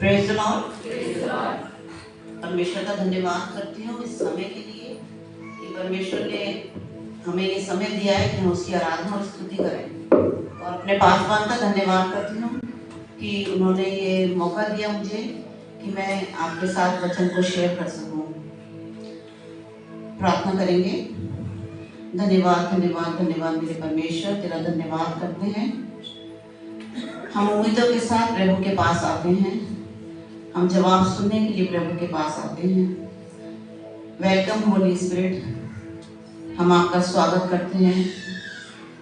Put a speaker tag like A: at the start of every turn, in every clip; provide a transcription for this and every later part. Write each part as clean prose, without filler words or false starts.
A: Praise the Lord. परमेश्वर का धन्यवाद करती हूँ इस समय के लिए कि परमेश्वर ने हमें ये समय दिया है कि हम उसकी आराधना और स्तुति करें। और अपने पासवान का धन्यवाद करती हूँ कि उन्होंने ये मौका दिया मुझे कि मैं आपके साथ वचन को शेयर कर सकूँ। प्रार्थना करेंगे। धन्यवाद धन्यवाद धन्यवाद मेरे परमेश्वर, तेरा धन्यवाद करते हैं। हम उम्मीदों के साथ प्रभु के पास आते हैं, हम जवाब सुनने के लिए प्रभु के पास आते हैं। वेलकम होली स्पिरिट, हम आपका स्वागत करते हैं,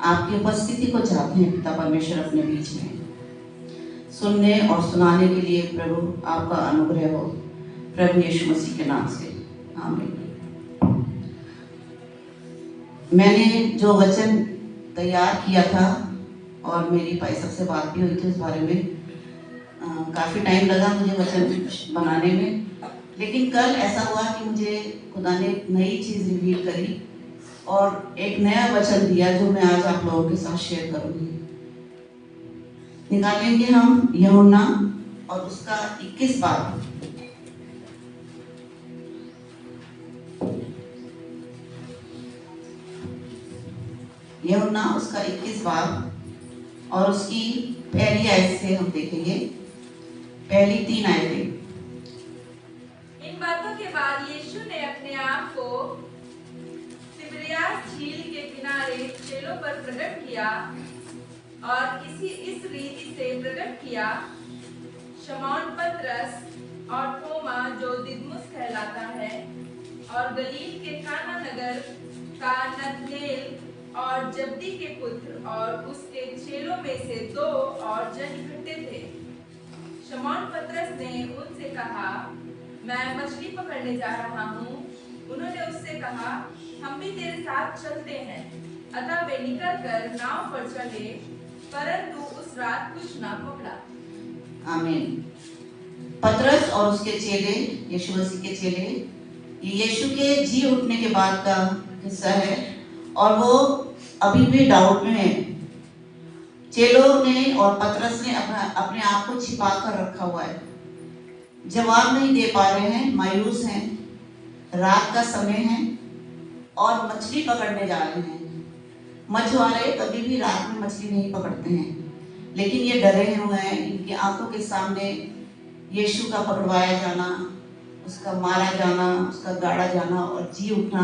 A: आपकी उपस्थिति को चाहते हैं पिता परमेश्वर अपने बीच में। सुनने और सुनाने के लिए प्रभु आपका अनुग्रह हो, प्रभु यीशु मसीह के नाम से आमीन। मैंने जो वचन तैयार किया था और मेरी भाई सबसे बात भी हुई थी उस बारे में, काफ़ी टाइम लगा मुझे वचन बनाने में, लेकिन कल ऐसा हुआ कि मुझे खुदा ने एक नई चीज़ रिवील करी और एक नया वचन दिया जो मैं आज आप लोगों के साथ शेयर करूंगी। निकालेंगे हम यूहन्ना और उसका 21 बाब। यूहन्ना उसका 21 बाब और उसकी पहली आयत से हम देखेंगे, पहली 3 आयतें।
B: इन बातों के बाद यीशु ने अपने आप को तिबिरियास झील के किनारे चेलों पर प्रकट किया और इस रीति से प्रकट किया। शमौन पतरस और थोमा जो दिदमुस कहलाता है और गलील के काना नगर का नतनेल और जब्दी के पुत्र और उसके चेलों में से 2 और जन इकट्ठे थे। शमौन पतरस ने उनसे कहा, मैं मछली पकड़ने जा रहा हूँ। उन्होंने उससे कहा, हम भी तेरे साथ चलते हैं। अतः वे निकलकर नाव पर चले, परंतु उस रात कुछ ना पकड़ा।
A: आमीन। पतरस और उसके चेले, यीशु मसीह के चेले, ये यीशु के जी उठने के बाद का हिस्सा है और वो अभी भी डाउट में है। चेलों ने और पतरस ने अपने आप को छिपा कर रखा हुआ है, जवाब नहीं दे पा रहे हैं, मायूस हैं। रात का समय है और मछली पकड़ने जा रहे हैं। मछुआरे कभी भी रात में मछली नहीं पकड़ते हैं, लेकिन ये डरे हुए हैं। इनकी आंखों के सामने यीशु का पकड़वाया जाना, उसका मारा जाना, उसका गाड़ा जाना और जी उठना,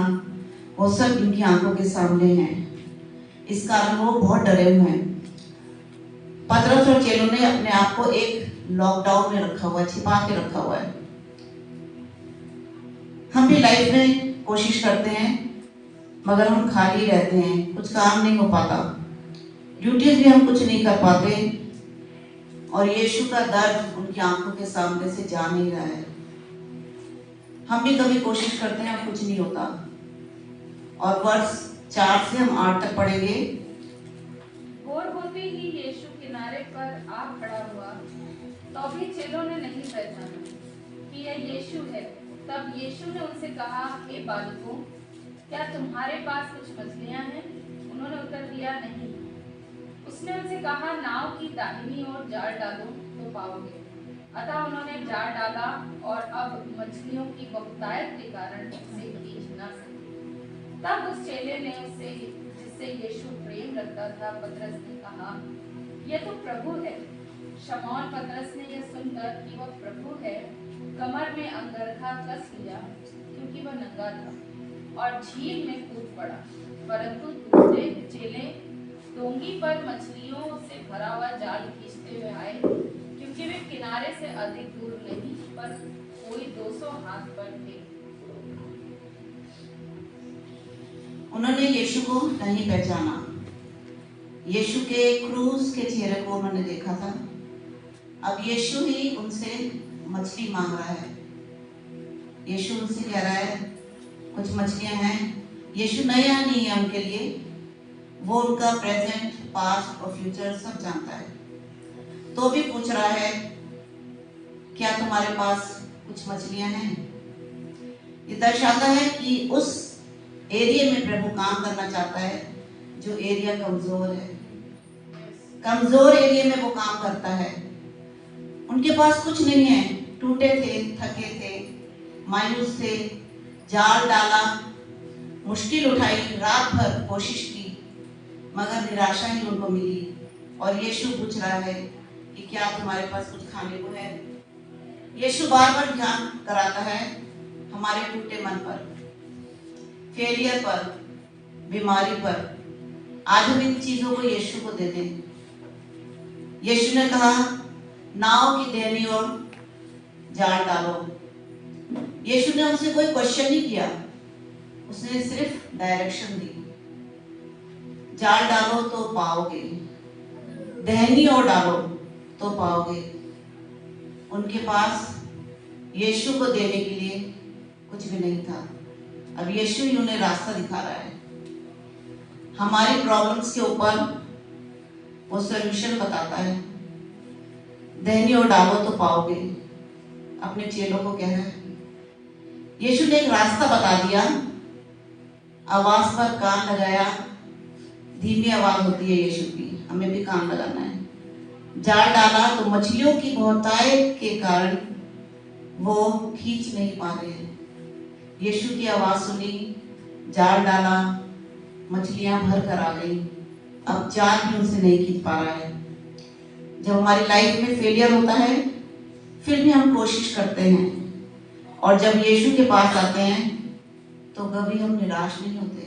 A: वो सब इनकी आंखों के सामने है। इस कारण वो बहुत डरे हुए हैं। पतरस और चेलों ने अपने आप को एक लॉकडाउन में रखा हुआ है, छिपा के रखा हुआ है। हम भी लाइफ में कोशिश करते हैं मगर हम खाली रहते हैं, कुछ काम नहीं हो पाता, ड्यूटीज भी हम कुछ नहीं कर पाते और यीशु का दर्द उनकी आंखों के सामने से जा नहीं रहा है। हम भी कभी कोशिश करते हैं, कुछ नहीं होता। और वर्ष 4 से हम 8 तक पढ़ेंगे।
C: भोर होते ही यीशु किनारे पर आ खड़ा हुआ, तो भी चेलों ने नहीं पहचाना कि यह यीशु है। तब यीशु ने उनसे कहा, हे बालकों, क्या तुम्हारे पास कुछ मछलियां हैं? उन्होंने उत्तर दिया, नहीं। उसने उनसे कहा, नाव की दाहिनी ओर जाल डालो तो पाओगे। अतः उन्होंने जाल डाला और अब मछलियों की बहुतायत के कारण उसे खींच न सके। तब उस चेले ने उससे, जिससे यीशु प्रेम रखता था, पतरस ने कहा, यह तो प्रभु है। शमौन पतरस ने यह सुनकर कि वह प्रभु है, कमर में अंगरखा कस लिया, क्योंकि वह नंगा था, और झील में कूद पड़ा। परंतु दूसरे चेले डोंगी पर मछलियों से भरा हुआ जाल खींचते हुए आए, क्योंकि वे किनारे से अधिक दूर नहीं, पर कोई 200 हाथ पर थे।
A: उन्होंने यीशु को नहीं पहचाना। यीशु के क्रूस के चेहरे को उन्होंने देखा था। अब यीशु ही उनसे मछली मांग रहा है। यीशु उनसे कह रहा है, कुछ मछलियां हैं। यीशु नया नहीं है उनके लिए, वो उनका प्रेजेंट, पास्ट और फ्यूचर सब जानता है। तो भी पूछ रहा है, क्या तुम्हारे पास कुछ मछलियां हैं? ये दर्शाता है कि उस एरिया में प्रभु काम करना चाहता है जो एरिया कमजोर है। कमजोर एरिया में वो काम करता है। उनके पास कुछ नहीं है, टूटे थे, थके थे, मायूस थे, जाल डाला, मुश्किल उठाई, रात भर कोशिश की, मगर निराशा ही उनको मिली। और यीशु पूछ रहा है कि क्या तुम्हारे पास कुछ खाने को है? यीशु बार बार ध्यान कराता है हमारे टूटे मन पर, फेलियर पर, बीमारी पर। आज हम इन चीजों को यीशु को दे दें। यीशु ने कहा, नाव की दाहिनी ओर जाल डालो। यीशु ने उनसे कोई क्वेश्चन नहीं किया, उसने सिर्फ डायरेक्शन दी। जाल डालो तो पाओगे, दाहिनी ओर डालो तो पाओगे। उनके पास यीशु को देने के लिए कुछ भी नहीं था। अब यीशु ही उन्हें रास्ता दिखा रहा है। हमारी प्रॉब्लम्स के ऊपर वो सॉल्यूशन बताता है। दाहिनी ओर डालो तो पाओगे, अपने चेलों को कह रहा है। यीशु ने एक रास्ता बता दिया, आवाज पर कान लगाया। धीमी आवाज होती है यीशु की, हमें भी कान लगाना है। जाल डाला तो मछलियों की बहुतायत के कारण वो खींच नहीं पा रहे हैं। यीशु की आवाज सुनी, जाल डाला, मछलियां भर कर आ गई। अब जाल भी उनसे नहीं खींच पा रहा है। जब हमारी लाइफ में फेलियर होता है, फिर भी हम कोशिश करते हैं, और जब यीशु के पास आते हैं तो कभी हम निराश नहीं होते।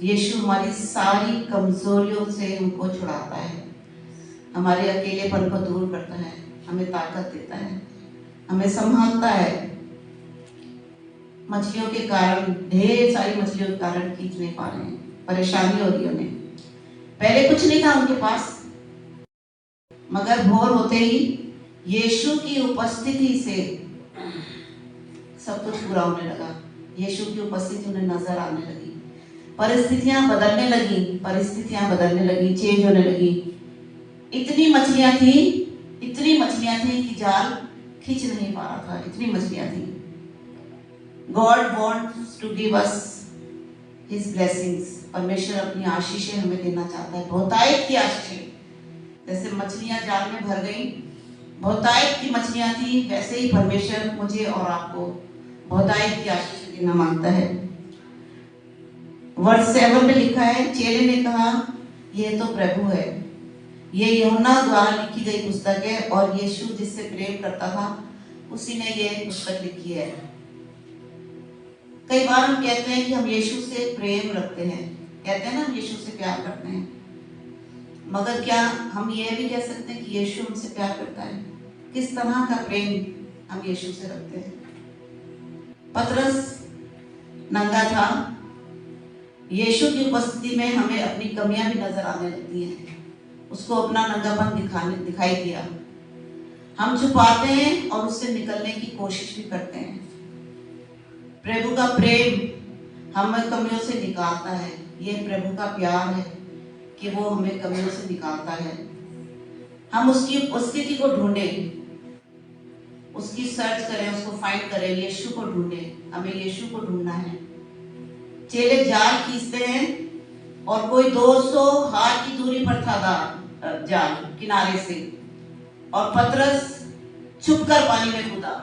A: यीशु हमारी सारी कमजोरियों से हमको छुड़ाता है, हमारे अकेलेपन को दूर करता है, हमें ताकत देता है, हमें संभालता है। मछलियों के कारण, ढेर सारी मछलियों के कारण खींच नहीं पा रहे हैं, परेशानी हो रही है उन्हें। पहले कुछ नहीं था उनके पास, मगर भोर होते ही यीशु की उपस्थिति से सब कुछ पूरा होने लगा। यीशु की उपस्थिति उन्हें नजर आने लगी, परिस्थितियां बदलने लगी, चेंज होने लगी। इतनी मछलियां थी कि जाल खींच नहीं पा रहा था, इतनी मछलियां थी। God wants to give us His blessings. परमेश्वर अपनी आशीषें हमें देना चाहता है, बहुतायत की आशीषें। जैसे मछलियां जाल में भर गई, बहुतायत की मछलियां थी, वैसे ही परमेश्वर मुझे और आपको बहुतायत की आशीषें देना मांगता है। वर्ष 7 में लिखा है, चेले ने कहा, यह तो प्रभु है। ये यूहन्ना द्वारा लिखी गई पुस्तक है, और यीशु जिससे प्रेम करता था उसी ने ये पुस्तक लिखी है। कई बार हम कहते हैं कि हम यीशु से प्रेम रखते हैं, कहते हैं ना हम यीशु से प्यार करते हैं, मगर क्या हम ये भी कह सकते हैं कि यीशु हमसे प्यार करता है? किस तरह का प्रेम हम यीशु से रखते हैं? पतरस नंगा था, यीशु की उपस्थिति में हमें अपनी कमियां भी नजर आने लगती हैं। उसको अपना नंगापन दिखाई दिया। हम छुपाते हैं और उससे निकलने की कोशिश भी करते हैं। प्रभु का प्रेम हमें कमियों से निकालता है। ये प्रभु का प्यार है कि वो हमें कमियों से निकालता है। हम उसकी उपस्थिति को ढूंढें, उसकी सर्च करें, उसको फाइंड करें, यीशु को ढूंढें। हमें यीशु को ढूंढना है। चेले जाल खींचते हैं, और कोई 200 हाथ की दूरी पर था जाल किनारे से, और पतरस छुपकर पानी में कूदा,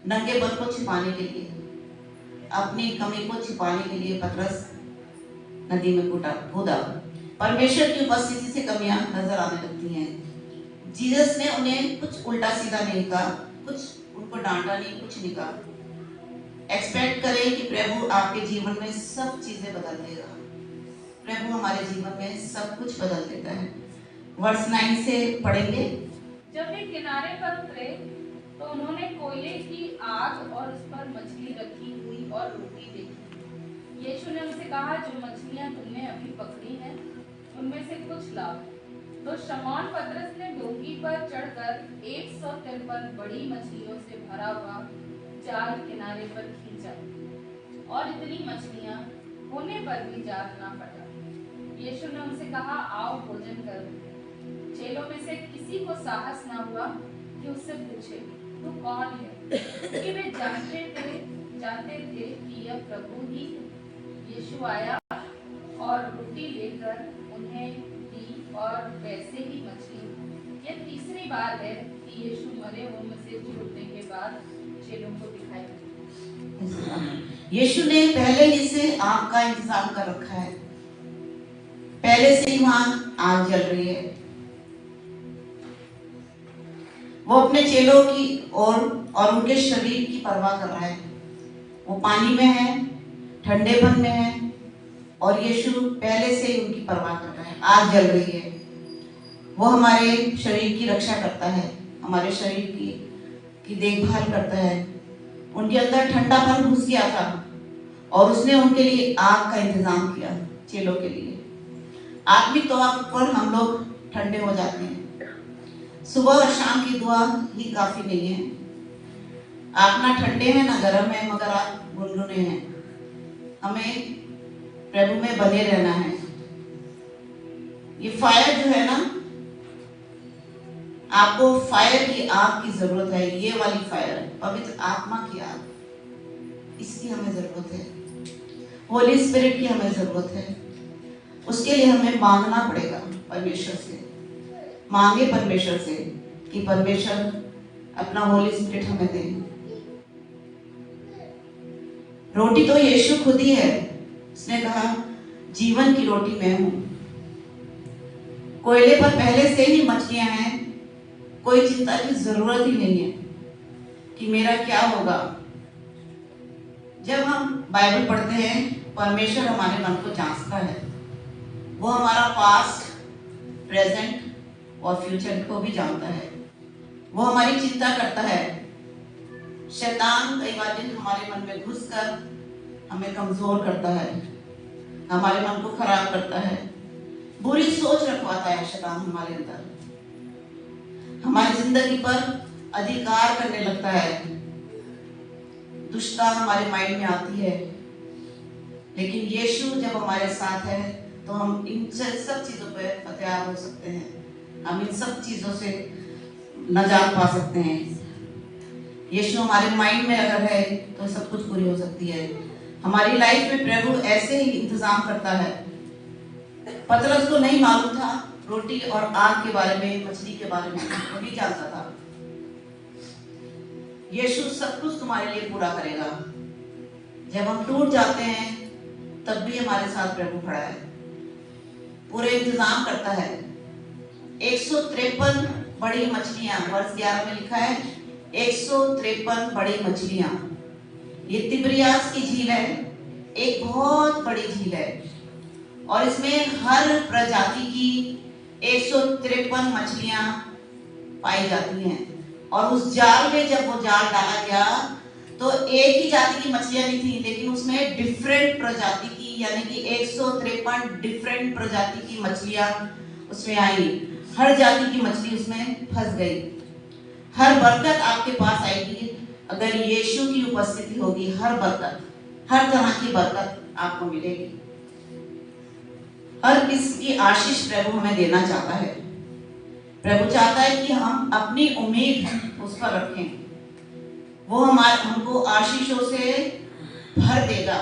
A: नंगेपन को छिपाने के लिए, अपनी कमी को छिपाने के लिए पतरस नदी में कूदा। परमेश्वर की उपस्थिति से कमियां नजर आने लगती हैं। जीसस ने उन्हें कुछ उल्टा सीधा नहीं कहा, कुछ उनको डांटा नहीं, कुछ नहीं कहा। एक्सपेक्ट करें कि प्रभु आपके जीवन में सब चीजें बदल देगा। प्रभु हमारे जीवन में सब कुछ बदल देता है। वर्ष 9 से पढ़ेंगे।
C: जब वे किनारे पर उतरे तो उन्होंने कोयले की आग और उस पर मछली रखी हुई और रोटी देखी। यीशु ने उनसे कहा, जो मछलियां तुमने अभी पकड़ी हैं उनमें से कुछ लाओ। तो शमौन पतरस ने डोंगी पर चढ़कर 153 बड़ी मछलियों से भरा हुआ जाल किनारे पर खींचा, और इतनी मछलियां होने पर भी जाल ना फटा। यीशु ने उनसे कहा, आओ भोजन करो। चेलों में से किसी को साहस ना हुआ कि उससे पूछे, तू कौन है? क्योंकि वे जानते थे कि यह प्रभु ही है। यीशु आया और रोटी लेकर उन्हें दी, और वैसे ही मछली। यह तीसरी बार है कि यीशु मरे हुओं में से जी उठने के बाद चेलों को दिखाई दिया।
A: यीशु ने पहले ही से आग का इंतजाम कर रखा है, पहले से ही वहां आग जल रही है। वो अपने चेलों की और उनके शरीर की परवाह कर रहा है। वो पानी में है, ठंडेपन में है, और यीशु पहले से ही उनकी परवाह कर रहा है। आग जल रही है। वो हमारे शरीर की रक्षा करता है, हमारे शरीर की देखभाल करता है। उनके अंदर ठंडापन घुस गया था और उसने उनके लिए आग का इंतजाम किया, चेलों के लिए। आत्मिक तौर पर हम लोग ठंडे हो जाते हैं। सुबह और शाम की दुआ ही काफी नहीं है। आप ना ठंडे हैं ना गर्म है, मगर आप गुनगुने हैं। हमें प्रभु में बने रहना है। ये फायर जो है ना, आपको फायर की आग की जरूरत है। ये वाली फायर, पवित्र आत्मा की आग, इसकी हमें जरूरत है। होली स्पिरिट की हमें जरूरत है। उसके लिए हमें मांगना पड़ेगा परमेश्वर से। मांगे परमेश्वर से कि परमेश्वर अपना होली स्पिरिट हमें दे। रोटी तो यीशु खुद ही है। उसने कहा जीवन की रोटी मैं हूं। कोयले पर पहले से ही मछलियां हैं, कोई चिंता की जरूरत ही नहीं है कि मेरा क्या होगा। जब हम बाइबल पढ़ते हैं, परमेश्वर हमारे मन को जांचता है। वो हमारा पास्ट, प्रेजेंट और फ्यूचर को भी जानता है। वो हमारी चिंता करता है। शैतान कई बार दिन हमारे मन में घुसकर हमें कमजोर करता है, हमारे मन को खराब करता है। बुरी सोच रखवाता है शैतान हमारे अंदर, हमारी जिंदगी पर अधिकार करने लगता है। दुष्टता हमारे माइंड में आती है। लेकिन यीशु जब हमारे साथ है तो हम इन सब चीजों पर फतेह हो सकते हैं। हम इन सब चीजों से नजात पा सकते हैं। यीशु हमारे माइंड में अगर है तो सब कुछ पूरी हो सकती है। हमारी लाइफ में प्रभु ऐसे ही इंतजाम करता है। पतरस को नहीं मालूम था रोटी और आग के बारे में, मछली के बारे में, वो नहीं जानता था। यीशु सब कुछ तुम्हारे लिए पूरा करेगा। जब हम टूट जाते हैं तब भी हमारे साथ प्रभु खड़ा है, पूरे इंतजाम करता है। 153 बड़ी मछलियां, वर्ष 11 में लिखा है 153 बड़ी मछलियां। ये तिब्रियास की झील है, एक बहुत बड़ी झील है, और इसमें हर प्रजाति की 153 मछलियां पाई जाती हैं। और उस जाल में जब वो जाल डाला गया तो एक ही जाति की मछलियां नहीं थी, लेकिन उसमें डिफरेंट प्रजाति की, यानी कि 153 डिफरेंट प्रजाति की मछलियां उसमें आई। हर जाति की मछली उसमें फंस गई। हर बरकत आपके पास आएगी अगर यीशु की उपस्थिति होगी। हर बरकत, हर तरह की बरकत आपको मिलेगी। हर किसी आशीष प्रभु हमें देना चाहता है। प्रभु चाहता है कि हम अपनी उम्मीद उस पर रखें। वो हमको आशीषों से भर देगा,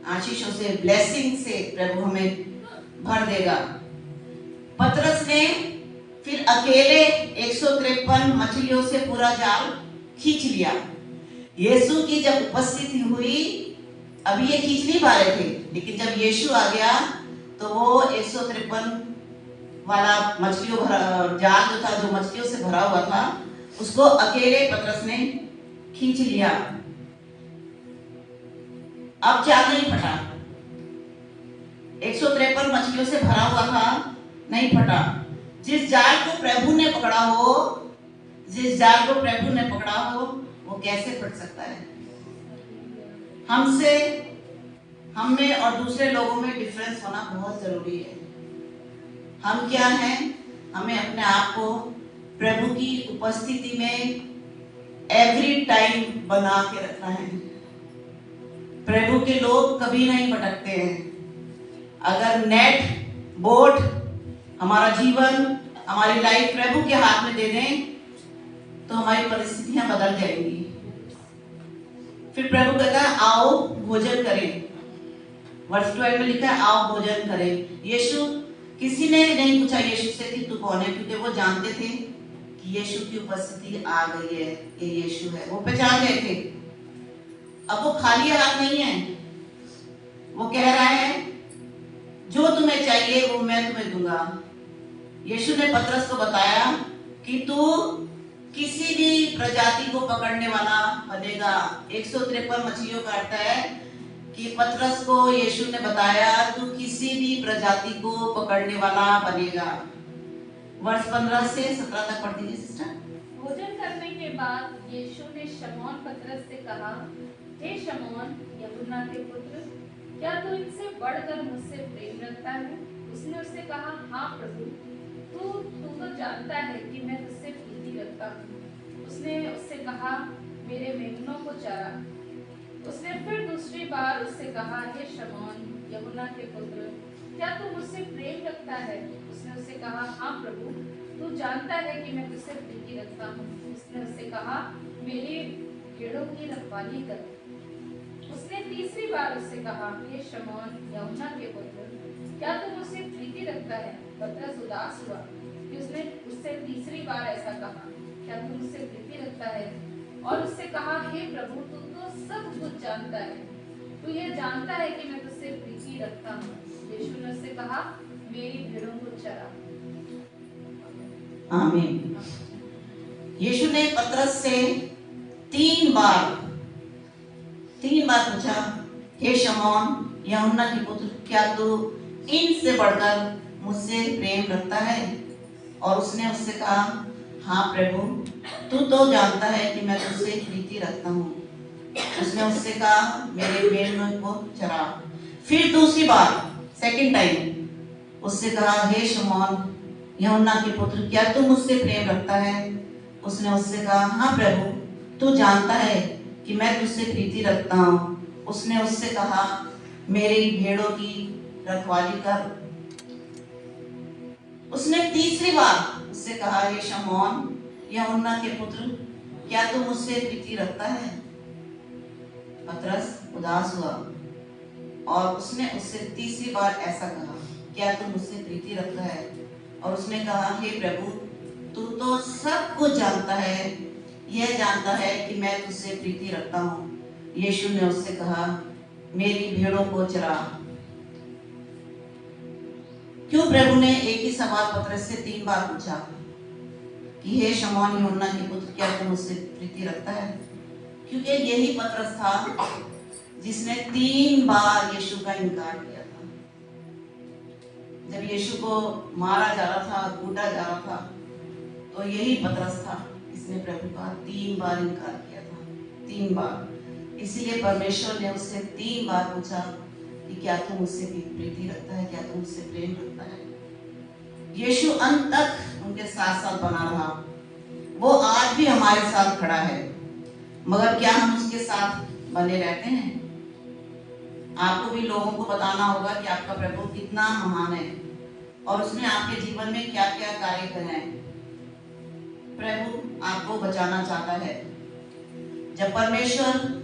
A: आशीषों से, ब्लेसिंग से प्रभु हमें भर देगा। पतरस ने फिर अकेले 153 मछलियों से पूरा जाल खींच लिया। यीशु की जब उपस्थिति हुई, अभी ये खींच नहीं पा रहे थे, लेकिन जब यीशु आ गया तो वो 153 वाला मछलियों भरा जाल जो था, जो मछलियों से भरा हुआ था, उसको अकेले पतरस ने खींच लिया। अब जाल नहीं फटा। 153 मछलियों से भरा हुआ था, नहीं फटा। जिस जाल को प्रभु ने पकड़ा हो, जिस जाल को प्रभु ने पकड़ा हो, वो कैसे फट सकता है? हमसे, हम में और दूसरे लोगों में डिफरेंस होना बहुत जरूरी है। हम क्या हैं? हमें अपने आप को प्रभु की उपस्थिति में एवरी टाइम बना के रखना है। प्रभु के लोग कभी नहीं भटकते हैं। अगर नेट, बोट, हमारा जीवन, हमारी लाइफ प्रभु के हाथ में दे दें तो हमारी परिस्थितियां बदल जाएंगी। फिर प्रभु कहता है आओ भोजन करें। वर्ष 12 में लिखा है आओ भोजन करें। यीशु, किसी ने नहीं पूछा यीशु से कि तू कौन है, क्योंकि वो जानते थे कि यीशु की उपस्थिति आ गई है, ये यीशु है। वो पहचान गए थे। अब वो खाली हाथ नहीं है, वो कह रहा है जो तुम्हें चाहिए वो मैं तुम्हें दूंगा। यीशु ने पतरस को बताया कि तू किसी भी प्रजाति को पकड़ने वाला बनेगा। 153 मछलियों का अर्थ है कि पतरस को यीशु ने बताया तू किसी भी प्रजाति को पकड़ने वाला बनेगा। वर्ष 15 से 17 तक पढ़ दीजिए सिस्टर।
C: भोजन करने के बाद यीशु ने शमौन पतरस से कहा, हे शमौन यूहन्ना के पुत्र, क्या तू इनसे बढ़कर मुझसे प्रेम रखता है? उसने उससे कहा, हाँ प्रभु, तू तो जानता है कि मैं तुझसे प्रीति रखता हूँ। उसने उससे कहा, मेरे मेमनों को चरा। उसने फिर दूसरी बार उससे कहा, हे शमौन यूहन्ना के पुत्र, क्या तू मुझसे प्रेम रखता है? उसने उससे कहा, हाँ प्रभु, तू जानता है कि मैं तुझसे प्रीति रखता हूँ। उसने उससे कहा, मेरी भेड़ों की रखवाली कर। उसने तीसरी बार उससे कहा, हे शमौन यूहन्ना के पुत्र, क्या तू मुझसे प्रीति रखता है? पतरस उदास हुआ कि उसने उससे तीसरी बार ऐसा कहा, क्या तू मुझसे प्रीति रखता है? और उससे कहा, हे प्रभु, तू तो सब कुछ जानता है, तू यह जानता है कि मैं तुझसे प्रीति रखता हूँ। यीशु ने उससे कहा, मेरी भेड़ों को चरा।
A: आमीन। यीशु ने पतरस से तीन बार पूछा, हे शमौन यूहन्ना के पुत्र, क्या तू इनसे बढ़कर मुझसे प्रेम रखता है? और उसने उससे कहा, हाँ प्रभु, तू तो जानता है कि मैं तुझसे प्रीति रखता हूँ। उसने उससे कहा, मेरे भेड़ों को चरा। फिर दूसरी बार सेकंड टाइम उससे कहा, हे शमौन यूहन्ना के पुत्र, क्या तू मुझसे प्रेम रखता है? उसने उससे कहा, हाँ प्रभु, तू जानता है कि मैं तुझसे प्रीति रखता हूँ। उसने उससे कहा, मेरी भेड़ों की रखवाली कर। उसने तीसरी बार उससे कहा, हे शमौन यूहन्ना के पुत्र, क्या तू मुझसे प्रीति रखता है? पतरस उदास हुआ और उसने उससे तीसरी बार ऐसा कहा, क्या तू मुझसे प्रीति रखता है? और उसने कहा, हे प्रभु, तू तो सब कुछ जानता है, यह जानता है कि मैं तुझसे प्रीति रखता हूँ। यीशु ने उससे कहा, मेरी भेड़ों को चरा। क्यों प्रभु ने एक ही सवाल पतरस से तीन बार पूछा कि हे शमौन यूहन्ना के पुत्र, क्या तू मुझसे प्रीति रखता है? क्योंकि यही पतरस था जिसने तीन बार यीशु का इनकार किया था। जब यीशु को मारा जा रहा था, कूटा जा रहा था, तो यही पतरस था इसने प्रभु का तीन बार इनकार किया था, तीन बार। इसीलिए परमेश्वर ने उससे तीन बार पूछा कि क्या तू मुझसे प्रीति रखता है, क्या तू मुझसे प्रेम रखता है। यीशु अंत तक उनके साथ साथ बना रहा। वो आज भी हमारे साथ खड़ा है, मगर क्या हम उसके साथ बने रहते हैं? आपको भी लोगों को बताना होगा कि आपका प्रभु कितना महान है और उसने आपके जीवन में क्या क्या कार्य करे हैं। प्रभु आपको बचाना चाहता है। जब परमेश्वर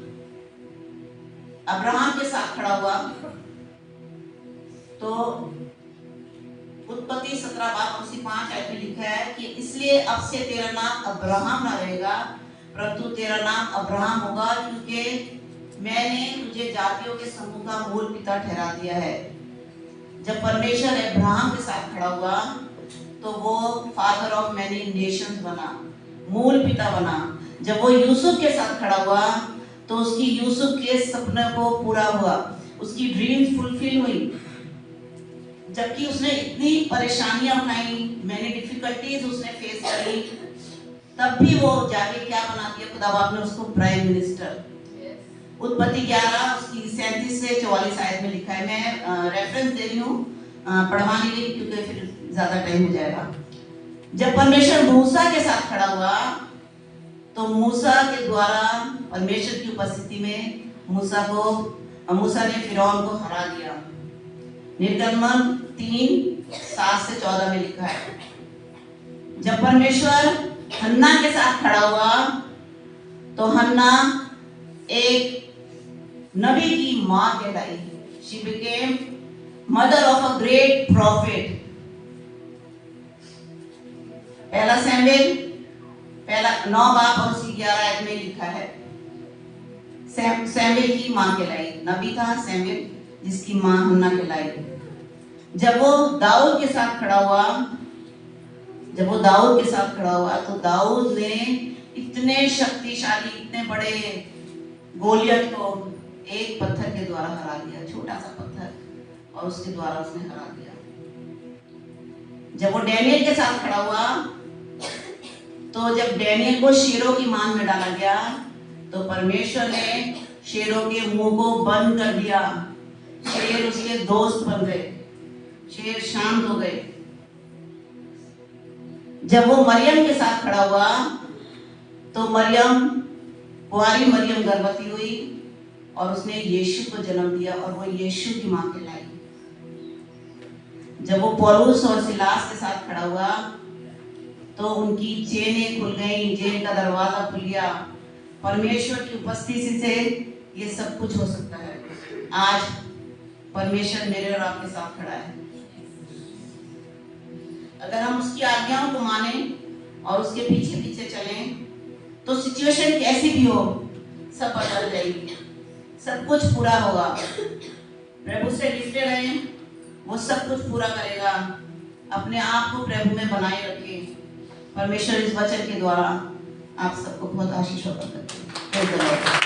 A: अब्राहम के साथ खड़ा हुआ तो उत्पत्ति 17:5 में लिखा है कि इसलिए अब से तेरा नाम अब्राहम ना रहेगा, परंतु तेरा नाम अब्राहम होगा, क्योंकि मैंने तुझे जातियों के समूह का मूल पिता ठहरा दिया है। जब परमेश्वर अब्राहम के साथ खड़ा हुआ तो वो फादर ऑफ मैनी नेशंस बना, मूल पिता बना। जब वो यूसुफ के साथ खड़ा हुआ तो उसकी यूसुफ के सपने को पूरा हुआ, उसकी ड्रीम्स फुलफिल हुई। जबकि उसने इतनी परेशानियां उठाई, मैंने डिफिकल्टीज उसने फेस करी, तब भी वो जाके क्या बना दिया खुदा बाप ने उसको प्राइम मिनिस्टर। उत्पत्ति 11 उसकी 37 से 44 आयत में लिखा है। मैं रेफरेंस दे रही हूँ, पढ़वा नहीं रही क्योंकि फिर ज्यादा टाइम हो जाएगा। जब परमेश्वर मूसा के साथ खड़ा हुआ तो मूसा के द्वारा परमेश्वर की उपस्थिति में मूसा ने फिरौन को हरा दिया। निर्गमन 3:7 से 14 में लिखा है। जब परमेश्वर हन्ना के साथ खड़ा हुआ तो हन्ना एक नबी की मां कहलाई। She became mother of a great prophet। 1 Samuel पहला 9 बाब और उसकी 11 आयत में लिखा है, सैमुएल की मां कहलाई, नबी था सैमुएल जिसकी मां हन्ना कहलाई। जब वो दाऊद के साथ खड़ा हुआ तो दाऊद ने इतने शक्तिशाली, इतने बड़े गोलियत को एक पत्थर के द्वारा हरा दिया, छोटा सा पत्थर, और उसके द्वारा उसने हरा दिया। जब वो डैनियल के साथ खड़ा हुआ तो जब डैनियल को शेरों की मान में डाला गया तो परमेश्वर ने शेरों के मुंह को बंद कर दिया। शेर उसके दोस्त बन गए, शेर शांत हो गए। जब वो मरियम के साथ खड़ा हुआ तो कुंवारी मरियम गर्भवती हुई और उसने यीशु को जन्म दिया और वो यीशु की मां कहलाई। जब वो पौलुस और सिलास के साथ खड़ा हुआ तो उनकी चेनें खुल गई, जेल का दरवाजा खुल गया। परमेश्वर की उपस्थिति से ये सब कुछ हो सकता है। आज परमेश्वर मेरे और आपके साथ खड़ा है। अगर हम उसकी आज्ञाओं को माने और उसके पीछे पीछे चलें तो सिचुएशन कैसी भी हो सब बदल जाएगी, सब कुछ पूरा होगा। प्रभु से लिपटे रहें, वो सब कुछ पूरा करेगा। अपने आप को प्रभु में बनाए रखें। परमेश्वर इस वचन के द्वारा आप सबको बहुत आशीष प्रदान करते हैं।